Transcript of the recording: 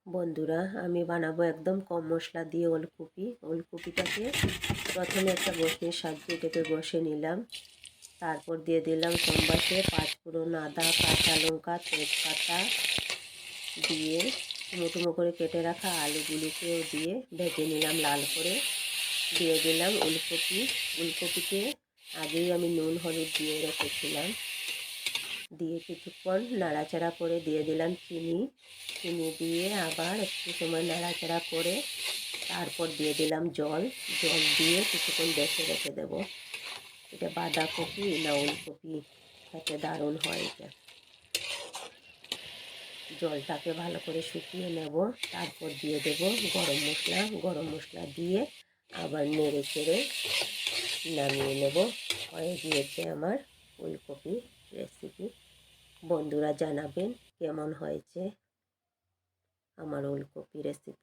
বন্ধুরা, আমি বানাবো একদম কম মশলা দিয়ে ওলকপি। ওলকপিটাকে প্রথমে একটা বসনির সাহায্যে এটাকে বসে নিলাম। তারপর দিয়ে দিলাম সম্বাসে পাঁচফোড়ন, আদা, কাঁচা লঙ্কা, তেজপাতা দিয়ে টুমো করে কেটে রাখা আলুগুলিকেও দিয়ে ভেজে নিলাম লাল করে। দিয়ে দিলাম ওলকপিতে আগেই আমি নুন হলুদ দিয়ে রেখেছিলাম। দিয়ে কিছুক্ষণ নাড়াচাড়া করে দিয়ে দিলাম চিনি দিয়ে আবার একটু সময় নাড়াচাড়া করে তারপর দিয়ে দিলাম জল দিয়ে কিছুক্ষণ বেঁচে রেখে দেব। এটা বাঁধাকপি না ওলকপি, খেতে দারুণ হয় এটা। জলটাকে ভালো করে শুকিয়ে নেব, তারপর দিয়ে দেব গরম মশলা দিয়ে আবার নেড়ে চেড়ে নামিয়ে নেব। হয়ে গিয়েছে আমার ওলকপি রেসিপি। বন্ধুরা জানাবেন কেমন হয়েছে আমার ওলকপি রেসিপি।